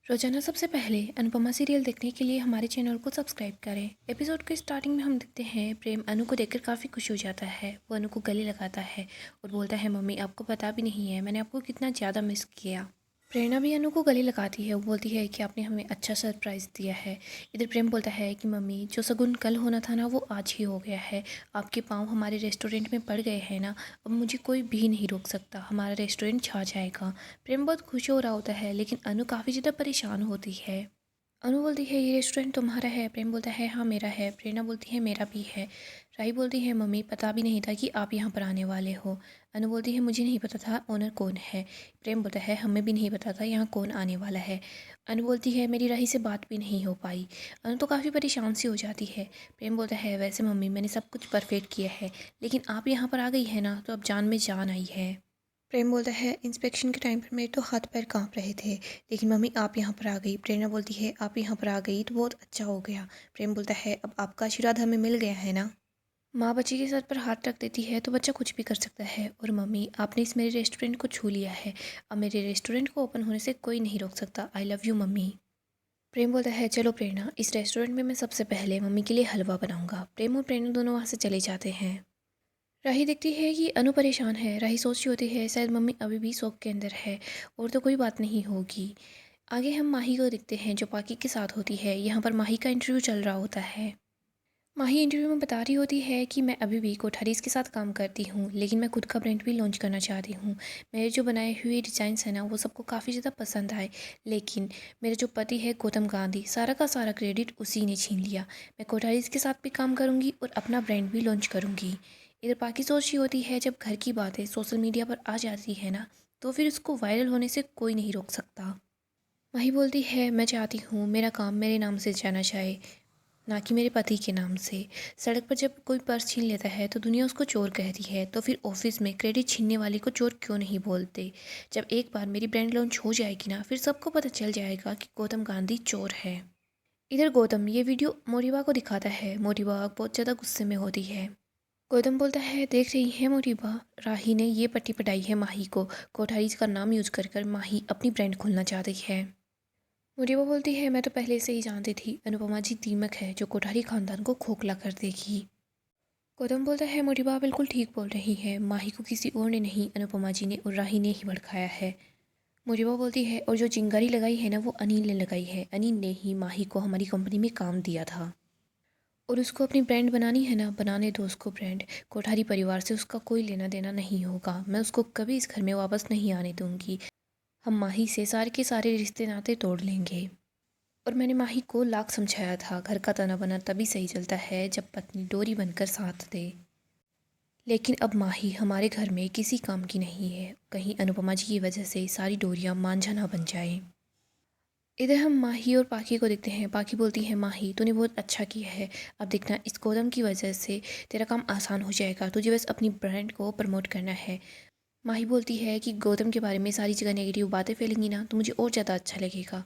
रोजाना सबसे पहले अनुपमा सीरियल देखने के लिए हमारे चैनल को सब्सक्राइब करें। एपिसोड के स्टार्टिंग में हम देखते हैं प्रेम अनु को देखकर काफ़ी खुश हो जाता है। वो अनु को गले लगाता है और बोलता है, मम्मी आपको पता भी नहीं है मैंने आपको कितना ज़्यादा मिस किया। प्रेरणा भी अनु को गले लगाती है। वो बोलती है कि आपने हमें अच्छा सरप्राइज़ दिया है। इधर प्रेम बोलता है कि मम्मी जो शगुन कल होना था ना वो आज ही हो गया है। आपके पाँव हमारे रेस्टोरेंट में पड़ गए हैं ना, अब मुझे कोई भी नहीं रोक सकता, हमारा रेस्टोरेंट छा जाएगा। प्रेम बहुत खुश हो रहा होता है लेकिन अनु काफ़ी ज़्यादा परेशान होती है। अनु बोलती है, ये रेस्टोरेंट तुम्हारा है? प्रेम बोलता है, हाँ मेरा है। प्रेरणा बोलती है, मेरा भी है। राही बोलती है, मम्मी पता भी नहीं था कि आप यहाँ पर आने वाले हो। अनु बोलती है, मुझे नहीं पता था ओनर कौन है। प्रेम बोलता है, हमें भी नहीं पता था यहाँ कौन आने वाला है। अनु बोलती है, मेरी राही से बात भी नहीं हो पाई। अनु तो काफ़ी परेशान सी हो जाती है। प्रेम बोलता है, वैसे मम्मी मैंने सब कुछ परफेक्ट किया है, लेकिन आप यहाँ पर आ गई है ना तो अब जान में जान आई है। प्रेम बोलता है, इंस्पेक्शन के टाइम पर मेरे तो हाथ पैर कांप रहे थे, लेकिन मम्मी आप यहाँ पर आ गई। प्रेरणा बोलती है, आप यहाँ पर आ गई तो बहुत अच्छा हो गया। प्रेम बोलता है, अब आपका आशीर्वाद हमें मिल गया है ना। माँ बच्ची के सर पर हाथ रख देती है तो बच्चा कुछ भी कर सकता है। और मम्मी आपने इस मेरे रेस्टोरेंट को छू लिया है, अब मेरे रेस्टोरेंट को ओपन होने से कोई नहीं रोक सकता। I love you mummy. Prem बोलता है, चलो प्रेरणा, इस रेस्टोरेंट में मैं सबसे पहले मम्मी के लिए हलवा बनाऊंगा। प्रेम और प्रेरणा दोनों वहाँ से चले जाते हैं। राही देखती है कि अनु परेशान है। राही सोच रही होती है शायद मम्मी अभी भी शौक के अंदर है और तो कोई बात नहीं होगी। आगे हम माही को देखते हैं जो पाकी के साथ होती है। यहाँ पर माही का इंटरव्यू चल रहा होता है। माही इंटरव्यू में बता रही होती है कि मैं अभी भी कोठारीज के साथ काम करती हूँ, लेकिन मैं खुद का ब्रांड भी लॉन्च करना चाहती हूँ। मेरे जो बनाए हुए डिज़ाइंस हैं ना वो सबको काफ़ी ज़्यादा पसंद आए, लेकिन मेरे जो पति है गौतम गांधी, सारा का सारा क्रेडिट उसी ने छीन लिया। मैं कोठारीज के साथ भी काम करूँगी और अपना ब्रांड भी लॉन्च करूँगी। इधर बाकी सोच रही होती है, जब घर की बातें सोशल मीडिया पर आ जाती है ना तो फिर उसको वायरल होने से कोई नहीं रोक सकता। माही बोलती है, मैं चाहती हूँ मेरा काम मेरे नाम से जाना चाहे, ना कि मेरे पति के नाम से। सड़क पर जब कोई पर्स छीन लेता है तो दुनिया उसको चोर कहती है, तो फिर ऑफिस में क्रेडिट छीनने वाले को चोर क्यों नहीं बोलते। जब एक बार मेरी ब्रांड लॉन्च हो जाएगी ना फिर सबको पता चल जाएगा कि गौतम गांधी चोर है। इधर गौतम ये वीडियो मोरिबा को दिखाता है। मोरिबा बहुत ज़्यादा गुस्से में होती है। गौतम बोलता है, देख रही है मोरिबा, राही ने ये पट्टी पटाई है माही को। कोठारीज का नाम यूज कर कर माही अपनी ब्रांड खोलना चाहती है। मोरिबा बोलती है, मैं तो पहले से ही जानती थी अनुपमा जी दीमक है जो कोठारी खानदान को खोखला कर देगी। गौतम बोलता है, मोरिबा बिल्कुल ठीक बोल रही है, माही को किसी और ने नहीं अनुपमा जी ने और राही ने ही भड़काया है। मोरिबा बोलती है, और जो चिंगारी लगाई है ना वो अनिल ने लगाई है, अनिल ने ही माही को हमारी कंपनी में काम दिया था और उसको अपनी ब्रांड बनानी है ना, बनाने दो उसको ब्रांड। कोठारी परिवार से उसका कोई लेना देना नहीं होगा, मैं उसको कभी इस घर में वापस नहीं आने दूंगी। हम माही से सारे के सारे रिश्ते नाते तोड़ लेंगे। और मैंने माही को लाख समझाया था, घर का तना बना तभी सही चलता है जब पत्नी डोरी बनकर साथ दे। लेकिन अब माही हमारे घर में किसी काम की नहीं है, कहीं अनुपमा जी की वजह से सारी डोरियां मांझा ना बन जाए। इधर हम माही और पाखी को देखते हैं। पाखी बोलती है, माही तूने बहुत अच्छा किया है, अब देखना इस गौतम की वजह से तेरा काम आसान हो जाएगा, तुझे बस अपनी ब्रांड को प्रमोट करना है। माही बोलती है कि गौतम के बारे में सारी जगह नेगेटिव बातें फैलेंगी ना तो मुझे और ज़्यादा अच्छा लगेगा।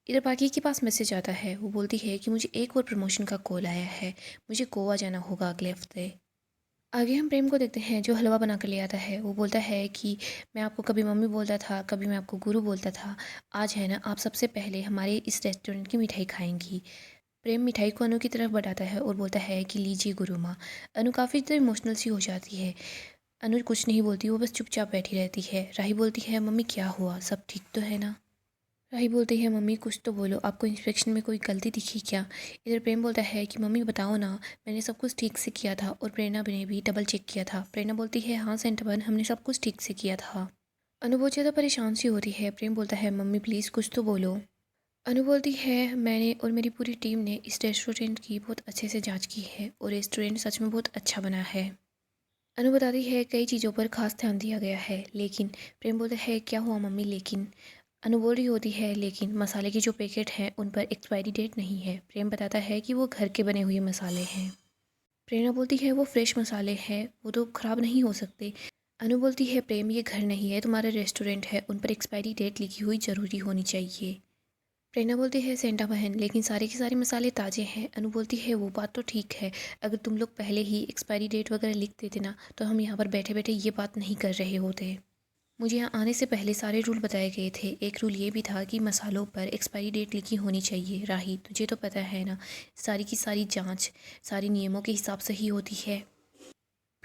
इधर पाकी के पास मैसेज आता है। वो बोलती है कि मुझे एक और प्रमोशन का कॉल आया है, मुझे गोवा जाना होगा अगले हफ्ते। आगे हम प्रेम को देखते हैं जो हलवा बना कर ले आता है। वो बोलता है कि मैं आपको कभी मम्मी बोलता था, कभी मैं आपको गुरु बोलता था, आज है ना आप सबसे पहले हमारे इस रेस्टोरेंट की मिठाई खाएंगी। प्रेम मिठाई को अनु की तरफ बढ़ाता है और बोलता है कि लीजिए गुरु माँ। अनु काफ़ी ज़्यादा इमोशनल सी हो जाती है। अनु कुछ नहीं बोलती, वो बस चुपचाप बैठी रहती है। राही बोलती है, मम्मी क्या हुआ, सब ठीक तो है ना। राही बोलती है, मम्मी कुछ तो बोलो, आपको इंस्पेक्शन में कोई गलती दिखी क्या। इधर प्रेम बोलता है कि मम्मी बताओ ना, मैंने सब कुछ ठीक से किया था और प्रेरणा ने भी डबल चेक किया था। प्रेरणा बोलती है, हाँ सेंटर हमने सब कुछ ठीक से किया था। अनु बहुत ज़्यादा परेशान सी होती है। प्रेम बोलता है, मम्मी प्लीज़ कुछ तो बोलो। अनु बोलती है, मैंने और मेरी पूरी टीम ने इस रेस्टोरेंट की बहुत अच्छे से जाँच की है और रेस्टोरेंट सच में बहुत अच्छा बना है। अनु बताती है, कई चीज़ों पर खास ध्यान दिया गया है, लेकिन प्रेम बोलता है, क्या हुआ मम्मी लेकिन। अनु बोल रही होती है, लेकिन मसाले की जो पैकेट हैं उन पर एक्सपायरी डेट नहीं है। प्रेम बताता है कि वो घर के बने हुए मसाले हैं। प्रेरणा बोलती है, वो फ्रेश मसाले हैं, वो तो ख़राब नहीं हो सकते। अनु बोलती है, प्रेम ये घर नहीं है, तुम्हारा रेस्टोरेंट है, उन पर एक्सपायरी डेट लिखी हुई ज़रूरी होनी चाहिए। प्रेरणा बोलती है, सेंटा बहन लेकिन सारे के सारे मसाले ताज़े हैं। अनु बोलती है, वो बात तो ठीक है, अगर तुम लोग पहले ही एक्सपायरी डेट वगैरह लिख देते ना तो हम यहाँ पर बैठे बैठे ये बात नहीं कर रहे होते। मुझे यहाँ आने से पहले सारे रूल बताए गए थे। एक रूल ये भी था कि मसालों पर एक्सपायरी डेट लिखी होनी चाहिए। राही, तुझे तो पता है ना, सारी की सारी जांच सारे नियमों के हिसाब से ही होती है।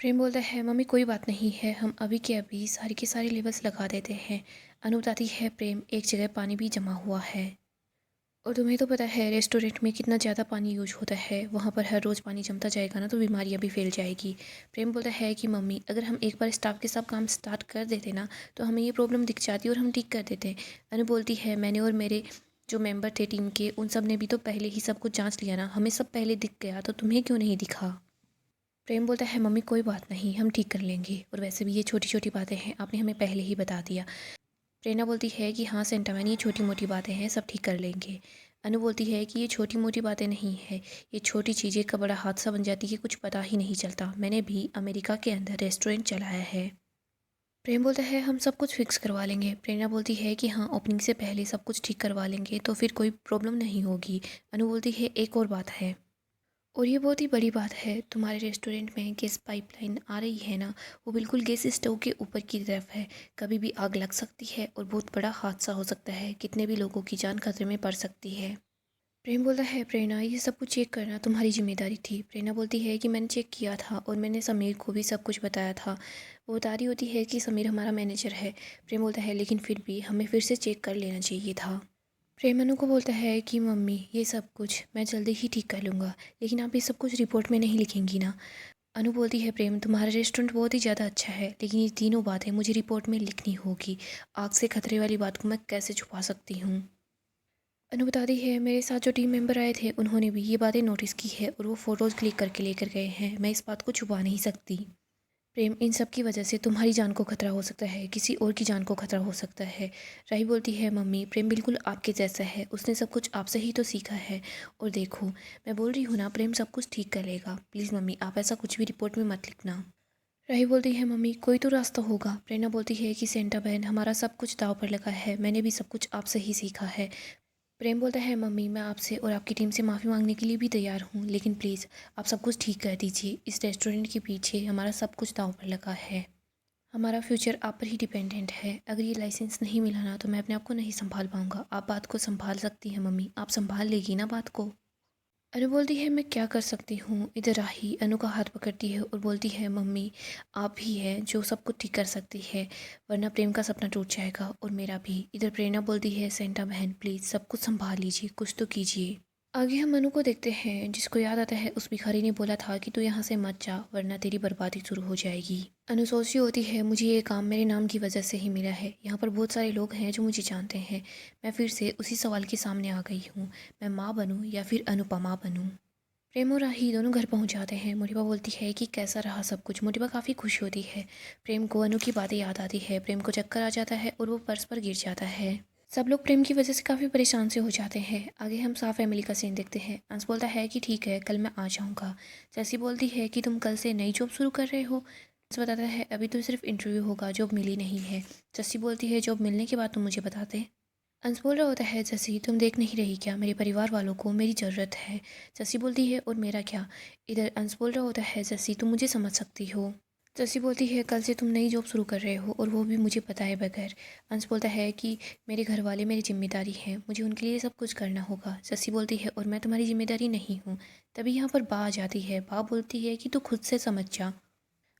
प्रेम बोलता है, मम्मी कोई बात नहीं है, हम अभी के अभी सारे के सारे लेबल्स लगा देते हैं। अनु बताती है, प्रेम एक जगह पानी भी जमा हुआ है और तुम्हें तो पता है रेस्टोरेंट में कितना ज़्यादा पानी यूज होता है। वहाँ पर हर रोज़ पानी जमता जाएगा ना तो बीमारियाँ भी फैल जाएगी। प्रेम बोलता है कि मम्मी अगर हम एक बार स्टाफ के साथ काम स्टार्ट कर देते ना तो हमें ये प्रॉब्लम दिख जाती और हम ठीक कर देते। अनु बोलती है, मैंने और मेरे जो मेंबर थे टीम के उन सब ने भी तो पहले ही सब कुछ जाँच लिया ना, हमें सब पहले दिख गया तो तुम्हें क्यों नहीं दिखा। प्रेम बोलता है, मम्मी कोई बात नहीं, हम ठीक कर लेंगे और वैसे भी ये छोटी छोटी बातें हैं, आपने हमें पहले ही बता दिया। प्रेरणा बोलती है कि हाँ सेंटा मैन, ये छोटी मोटी बातें हैं, सब ठीक कर लेंगे। अनु बोलती है कि ये छोटी मोटी बातें नहीं है, ये छोटी चीज़ें का बड़ा हादसा बन जाती है, कुछ पता ही नहीं चलता। मैंने भी अमेरिका के अंदर रेस्टोरेंट चलाया है। प्रेम बोलता है, हम सब कुछ फिक्स करवा लेंगे। प्रेरणा बोलती है कि हाँ ओपनिंग से पहले सब कुछ ठीक करवा लेंगे तो फिर कोई प्रॉब्लम नहीं होगी। अनु बोलती है, एक और बात है और ये बहुत ही बड़ी बात है, तुम्हारे रेस्टोरेंट में गैस पाइपलाइन आ रही है ना, वो बिल्कुल गैस स्टोव के ऊपर की तरफ है। कभी भी आग लग सकती है और बहुत बड़ा हादसा हो सकता है, कितने भी लोगों की जान खतरे में पड़ सकती है। प्रेम बोलता है, प्रेरणा ये सब कुछ चेक करना तुम्हारी जिम्मेदारी थी। प्रेरणा बोलती है कि मैंने चेक किया था और मैंने समीर को भी सब कुछ बताया था। वो बता रही होती है कि समीर हमारा मैनेजर है। प्रेम बोलता है, लेकिन फिर भी हमें फिर से चेक कर लेना चाहिए था। प्रेम अनु को बोलता है कि मम्मी ये सब कुछ मैं जल्दी ही ठीक कर लूँगा, लेकिन आप ये सब कुछ रिपोर्ट में नहीं लिखेंगी ना। अनु बोलती है, प्रेम तुम्हारा रेस्टोरेंट बहुत ही ज़्यादा अच्छा है, लेकिन ये तीनों बातें मुझे रिपोर्ट में लिखनी होगी। आग से खतरे वाली बात को मैं कैसे छुपा सकती हूँ। अनु बताती है, मेरे साथ जो टीम मेंबर आए थे उन्होंने भी ये बातें नोटिस की है और वो फ़ोटोज़ क्लिक करके लेकर गए हैं। मैं इस बात को छुपा नहीं सकती। प्रेम, इन सब की वजह से तुम्हारी जान को खतरा हो सकता है, किसी और की जान को खतरा हो सकता है। राही बोलती है, मम्मी प्रेम बिल्कुल आपके जैसा है, उसने सब कुछ आपसे ही तो सीखा है। और देखो मैं बोल रही हूँ ना, प्रेम सब कुछ ठीक कर लेगा। प्लीज़ मम्मी आप ऐसा कुछ भी रिपोर्ट में मत लिखना। राही बोलती है, मम्मी कोई तो रास्ता होगा। प्रेरणा बोलती है कि सेंटा बहन हमारा सब कुछ दाव पर लगा है, मैंने भी सब कुछ आपसे ही सीखा है। प्रेम बोलता है, मम्मी मैं आपसे और आपकी टीम से माफ़ी मांगने के लिए भी तैयार हूँ, लेकिन प्लीज़ आप सब कुछ ठीक कर दीजिए। इस रेस्टोरेंट के पीछे हमारा सब कुछ दांव पर लगा है, हमारा फ्यूचर आप पर ही डिपेंडेंट है। अगर ये लाइसेंस नहीं मिला ना तो मैं अपने आप को नहीं संभाल पाऊँगा। आप बात को संभाल सकती हैं मम्मी, आप संभाल लेगी ना बात को। अनु बोलती है, मैं क्या कर सकती हूँ। इधर राही अनु का हाथ पकड़ती है और बोलती है, मम्मी आप ही है जो सब कुछ ठीक कर सकती है, वरना प्रेम का सपना टूट जाएगा और मेरा भी। इधर प्रेरणा बोलती है, सेंटा बहन प्लीज़ सब कुछ संभाल लीजिए, कुछ तो कीजिए। आगे हम अनु को देखते हैं, जिसको याद आता है उस भिखारी ने बोला था कि तू यहाँ से मत जा वरना तेरी बर्बादी शुरू हो जाएगी। अनु सोच रही होती है, मुझे ये काम मेरे नाम की वजह से ही मिला है, यहाँ पर बहुत सारे लोग हैं जो मुझे जानते हैं। मैं फिर से उसी सवाल के सामने आ गई हूँ, मैं माँ बनूँ या फिर अनुपमा बनूँ। प्रेम और राही दोनों घर पहुंच जाते हैं। मोटिबा बोलती है कि कैसा रहा सब कुछ। मोटिबा काफ़ी खुश होती है। प्रेम को अनु की बातें याद आती है। प्रेम को चक्कर आ जाता है और वो पर्स पर गिर जाता है। सब लोग प्रेम की वजह से काफ़ी परेशान से हो जाते हैं। आगे हम साफ फैमिली का सीन देखते हैं। अंश बोलता है कि ठीक है कल मैं आ जाऊँगा। जैसी बोलती है कि तुम कल से नई जॉब शुरू कर रहे हो। अंश बताता है अभी तो सिर्फ इंटरव्यू होगा, जॉब मिली नहीं है। जस्सी बोलती है जॉब मिलने के बाद तुम मुझे बता दे। अंश बोल रहा होता है, जसी तुम देख नहीं रही क्या, मेरे परिवार वालों को मेरी ज़रूरत है। जसी बोलती है, और मेरा क्या। इधर अंश बोल रहा होता है, जसी तुम मुझे समझ सकती हो। जसी बोलती है, कल से तुम नई जॉब शुरू कर रहे हो और वो भी मुझे बताए बगैर। अंश बोलता है कि मेरे घर वाले मेरी जिम्मेदारी हैं, मुझे उनके लिए सब कुछ करना होगा। जसी बोलती है, और मैं तुम्हारी जिम्मेदारी नहीं हूँ। तभी यहाँ पर बा आ जाती है। बा बोलती है कि तू खुद से समझ जा।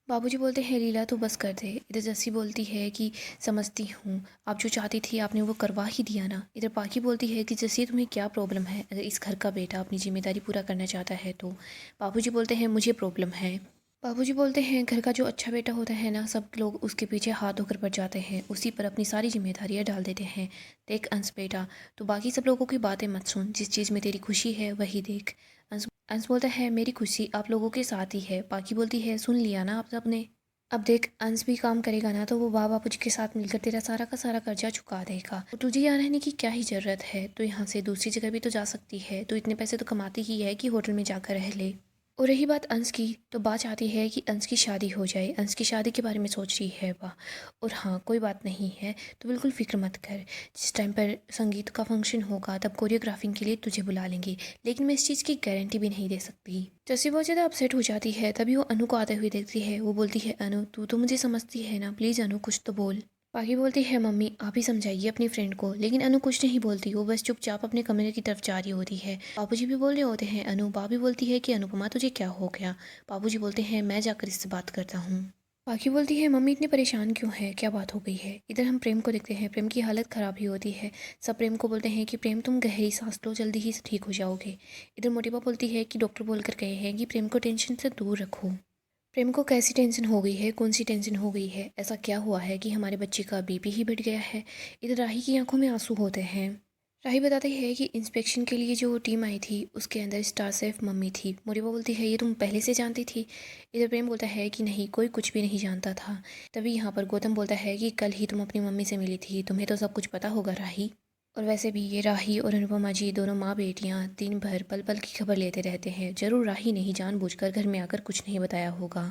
बाबूजी बोलते हैं, लीला तू बस कर दे। इधर जस्सी बोलती है कि समझती हूँ, आप जो चाहती थी आपने वो करवा ही दिया ना। इधर पाखी बोलती है कि जस्सी तुम्हें क्या प्रॉब्लम है, अगर इस घर का बेटा अपनी जिम्मेदारी पूरा करना चाहता है तो। बाबूजी बोलते हैं, मुझे प्रॉब्लम है। बाबूजी बोलते हैं, घर का जो अच्छा बेटा होता है ना, सब लोग उसके पीछे हाथ धोकर पड़ जाते हैं, उसी पर अपनी सारी जिम्मेदारियाँ डाल देते हैं। देख अंश बेटा, तो बाकी सब लोगों की बातें मत सुन, जिस चीज़ में तेरी खुशी है वही देख। अंश बोलता है, मेरी खुशी आप लोगों के साथ ही है। बाकी बोलती है, सुन लिया ना आप सबने। अब देख अंश भी काम करेगा ना तो वो बापूजी के साथ मिलकर तेरा सारा का सारा कर्जा चुका देगा। तो तुझे यहाँ रहने की क्या ही ज़रूरत है, तो यहाँ से दूसरी जगह भी तो जा सकती है, तो इतने पैसे तो कमाती ही है कि होटल में जाकर रह ले। और रही बात अंश की, तो बात चाहती है कि अंश की शादी हो जाए। अंश की शादी के बारे में सोच रही है वाह। और हाँ कोई बात नहीं है, तो बिल्कुल फिक्र मत कर। जिस टाइम पर संगीत का फंक्शन होगा तब कोरियोग्राफिंग के लिए तुझे बुला लेंगे, लेकिन मैं इस चीज़ की गारंटी भी नहीं दे सकती। जैसे बहुत ज़्यादा अपसेट हो जाती है, तभी वो अनु को आते हुए देखती है। वो बोलती है, अनु तू तो मुझे समझती है ना, प्लीज़ अनु कुछ तो बोल। पाखी बोलती है मम्मी आप ही समझाइए अपनी फ्रेंड को, लेकिन अनु कुछ नहीं बोलती, वो बस चुपचाप अपने कमरे की तरफ जा रही होती है। बाबूजी भी बोल रहे होते हैं अनु, भाभी बोलती है कि अनुपमा तुझे क्या हो गया। बाबूजी बोलते हैं मैं जाकर इससे बात करता हूँ। पाखी बोलती है मम्मी इतने परेशान क्यों है, क्या बात हो गई है। इधर हम प्रेम को देखते हैं, प्रेम की हालत ख़राब ही होती है। सब प्रेम को बोलते हैं कि प्रेम तुम गहरी सांस लो, जल्दी ही ठीक हो जाओगे। इधर मोटिबा बोलती है कि डॉक्टर बोलकर गए हैं कि प्रेम को टेंशन से दूर रखो। प्रेम को कैसी टेंशन हो गई है, कौन सी टेंशन हो गई है, ऐसा क्या हुआ है कि हमारे बच्चे का बीपी ही बढ़ गया है। इधर राही की आंखों में आंसू होते हैं। राही बताती है कि इंस्पेक्शन के लिए जो टीम आई थी उसके अंदर स्टार सेफ मम्मी थी। मोरिबा बोलती है ये तुम पहले से जानती थी। इधर प्रेम बोलता है कि नहीं, कोई कुछ भी नहीं जानता था। तभी यहाँ पर गौतम बोलता है कि कल ही तुम अपनी मम्मी से मिली थी, तुम्हें तो सब कुछ पता होगा राही। और वैसे भी ये राही और अनुपमा जी दोनों माँ बेटियाँ दिन भर पल पल की खबर लेते रहते हैं, जरूर राही ने ही जानबूझकर घर में आकर कुछ नहीं बताया होगा।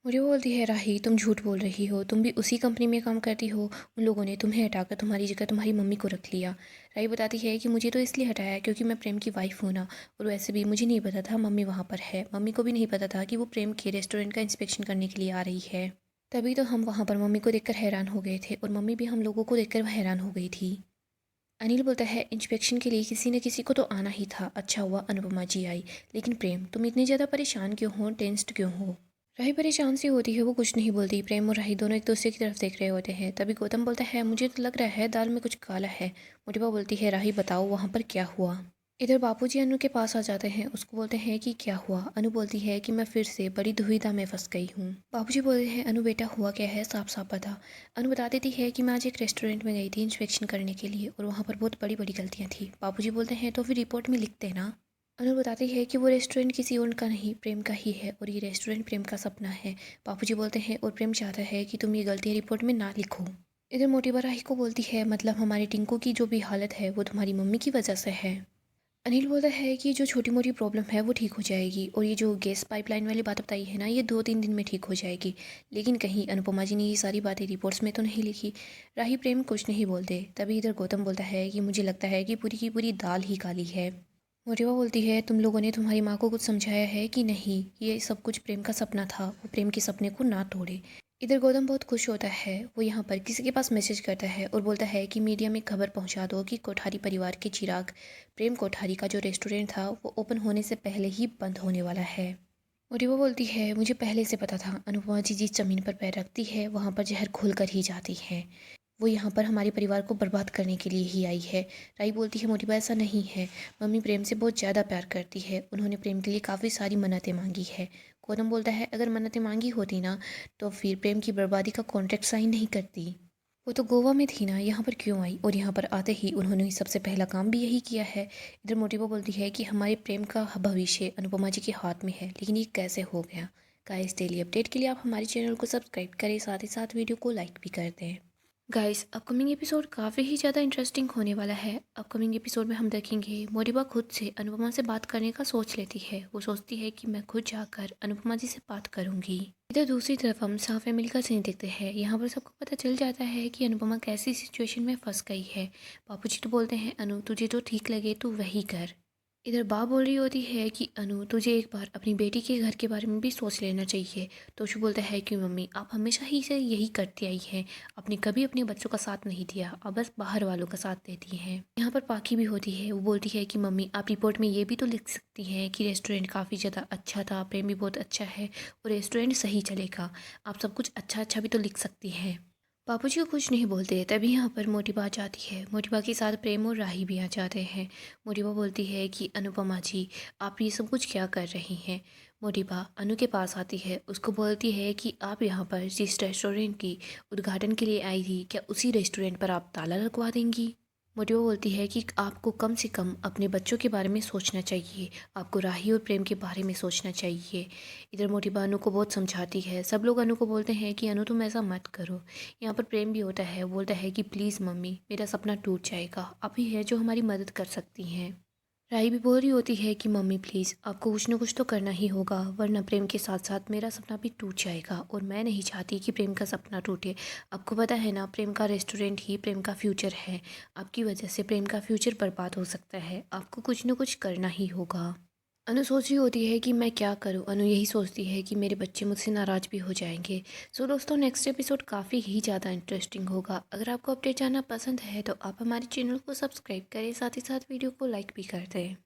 मुझे वो बोलती है राही तुम झूठ बोल रही हो, तुम भी उसी कंपनी में काम करती हो, उन लोगों ने तुम्हें हटाकर तुम्हारी जगह तुम्हारी मम्मी को रख लिया। राही बताती है कि मुझे तो इसलिए हटाया क्योंकि मैं प्रेम की वाइफ हूँ ना, और वैसे भी मुझे नहीं पता था मम्मी वहाँ पर है, मम्मी को भी नहीं पता था कि वो प्रेम के रेस्टोरेंट का इंस्पेक्शन करने के लिए आ रही है। तभी तो हम वहाँ पर मम्मी को देखकर हैरान हो गए थे और मम्मी भी हम लोगों को देखकर हैरान हो गई थी। अनिल बोलता है इंस्पेक्शन के लिए किसी न किसी को तो आना ही था, अच्छा हुआ अनुपमा जी आई। लेकिन प्रेम तुम इतनी ज़्यादा परेशान क्यों हो, टेंस्ड क्यों हो। राही परेशान सी होती है, वो कुछ नहीं बोलती। प्रेम और राही दोनों एक दूसरे की तरफ देख रहे होते हैं। तभी गौतम बोलता है मुझे तो लग रहा है दाल में कुछ काला है। मोटिबा बोलती है राही बताओ वहाँ पर क्या हुआ। इधर बापूजी अनु के पास आ जाते हैं, उसको बोलते हैं कि क्या हुआ। अनु बोलती है कि मैं फिर से बड़ी दुविधा में फंस गई हूँ। बापूजी बोलते हैं अनु बेटा हुआ क्या है, साफ साफ बता। अनु बता देती है कि मैं आज एक रेस्टोरेंट में गई थी इंस्पेक्शन करने के लिए और वहाँ पर बहुत बड़ी बड़ी गलतियाँ थी। बापूजी बोलते हैं तो फिर रिपोर्ट में लिख देना। अनु बताती है कि वो रेस्टोरेंट किसी और का नहीं, प्रेम का ही है और ये रेस्टोरेंट प्रेम का सपना है। बापूजी बोलते हैं और प्रेम चाहता है कि तुम ये गलतियाँ रिपोर्ट में ना लिखो। इधर मोटिबा राही को बोलती है मतलब हमारे टिंकू की जो भी हालत है वो तुम्हारी मम्मी की वजह से है। अनिल बोलता है कि जो छोटी मोटी प्रॉब्लम है वो ठीक हो जाएगी और ये जो गैस पाइपलाइन वाली बात बताई है ना, ये 2-3 दिन में ठीक हो जाएगी। लेकिन कहीं अनुपमा जी ने ये सारी बातें रिपोर्ट्स में तो नहीं लिखी। राही प्रेम कुछ नहीं बोलते। तभी इधर गौतम बोलता है कि मुझे लगता है कि पूरी की पूरी दाल ही काली है। मोटिवा बोलती है तुम लोगों ने तुम्हारी माँ को कुछ समझाया है कि नहीं, ये सब कुछ प्रेम का सपना था, वो प्रेम के सपने को ना तोड़े। इधर गौतम बहुत खुश होता है, वो यहाँ पर किसी के पास मैसेज करता है और बोलता है कि मीडिया में खबर पहुँचा दो कि कोठारी परिवार के चिराग प्रेम कोठारी का जो रेस्टोरेंट था वो ओपन होने से पहले ही बंद होने वाला है। मोटिवा बोलती है मुझे पहले से पता था, अनुपमा जी जिस ज़मीन पर पैर रखती है वहाँ पर जहर घुल कर ही जाती है। वो यहाँ पर हमारे परिवार को बर्बाद करने के लिए ही आई है। राई बोलती है मोटिबा ऐसा नहीं है, मम्मी प्रेम से बहुत ज़्यादा प्यार करती है, उन्होंने प्रेम के लिए काफ़ी सारी मन्नतें मांगी है। गौतम बोलता है अगर मन्नतें मांगी होती ना तो फिर प्रेम की बर्बादी का कॉन्ट्रैक्ट साइन नहीं करती। वो तो गोवा में थी ना, यहाँ पर क्यों आई, और यहाँ पर आते ही उन्होंने सबसे पहला काम भी यही किया है। इधर मोटिबा बोलती है कि हमारे प्रेम का भविष्य अनुपमा जी के हाथ में है, लेकिन ये कैसे हो गया। गाइस डेली अपडेट के लिए आप हमारे चैनल को सब्सक्राइब करें, साथ ही साथ वीडियो को लाइक भी कर दें। गाइस अपकमिंग एपिसोड काफ़ी ही ज़्यादा इंटरेस्टिंग होने वाला है। अपकमिंग एपिसोड में हम देखेंगे मोरिबा खुद से अनुपमा से बात करने का सोच लेती है। वो सोचती है कि मैं खुद जाकर अनुपमा जी से बात करूंगी। इधर दूसरी तरफ हम साफ फैमिली का सीन देखते हैं। यहाँ पर सबको पता चल जाता है कि अनुपमा कैसी सिचुएशन में फंस गई है। बापूजी तो बोलते हैं अनु तुझे जो ठीक लगे तू वही कर। इधर बाप बोल रही होती है कि अनु तुझे एक बार अपनी बेटी के घर के बारे में भी सोच लेना चाहिए। तो शु बोलता है कि मम्मी आप हमेशा ही से यही करती आई हैं, आपने कभी अपने बच्चों का साथ नहीं दिया, आप बस बाहर वालों का साथ देती हैं। यहाँ पर पाखी भी होती है, वो बोलती है कि मम्मी आप रिपोर्ट में ये भी तो लिख सकती हैं कि रेस्टोरेंट काफ़ी ज़्यादा अच्छा था, प्रेम भी बहुत अच्छा है और रेस्टोरेंट सही चलेगा, आप सब कुछ अच्छा अच्छा भी तो लिख सकती हैं। बापूजी को कुछ नहीं बोलते। तभी यहाँ पर मोटिबा आ जाती है। मोटिबा के साथ प्रेम और राही भी आ जाते हैं। मोटिबा बोलती है कि अनुपमा जी आप ये सब कुछ क्या कर रही हैं। मोटिबा अनु के पास आती है, उसको बोलती है कि आप यहाँ पर जिस रेस्टोरेंट की उद्घाटन के लिए आई थी, क्या उसी रेस्टोरेंट पर आप ताला लगवा देंगी। मोटिबा बोलती है कि आपको कम से कम अपने बच्चों के बारे में सोचना चाहिए, आपको राही और प्रेम के बारे में सोचना चाहिए। इधर मोटिबा अनु को बहुत समझाती है। सब लोग अनु को बोलते हैं कि अनु तुम ऐसा मत करो। यहाँ पर प्रेम भी होता है, बोलता है कि प्लीज़ मम्मी मेरा सपना टूट जाएगा, आप ही है जो हमारी मदद कर सकती हैं। राही भी बोल रही होती है कि मम्मी प्लीज़ आपको कुछ ना कुछ तो करना ही होगा, वरना प्रेम के साथ साथ मेरा सपना भी टूट जाएगा और मैं नहीं चाहती कि प्रेम का सपना टूटे। आपको पता है ना प्रेम का रेस्टोरेंट ही प्रेम का फ्यूचर है, आपकी वजह से प्रेम का फ्यूचर बर्बाद हो सकता है, आपको कुछ ना कुछ करना ही होगा। अनु सोच रही होती है कि मैं क्या करूं। अनु यही सोचती है कि मेरे बच्चे मुझसे नाराज़ भी हो जाएंगे। सो दोस्तों, नेक्स्ट एपिसोड काफ़ी ही ज़्यादा इंटरेस्टिंग होगा। अगर आपको अपडेट जानना पसंद है तो आप हमारे चैनल को सब्सक्राइब करें, साथ ही साथ वीडियो को लाइक भी कर दें।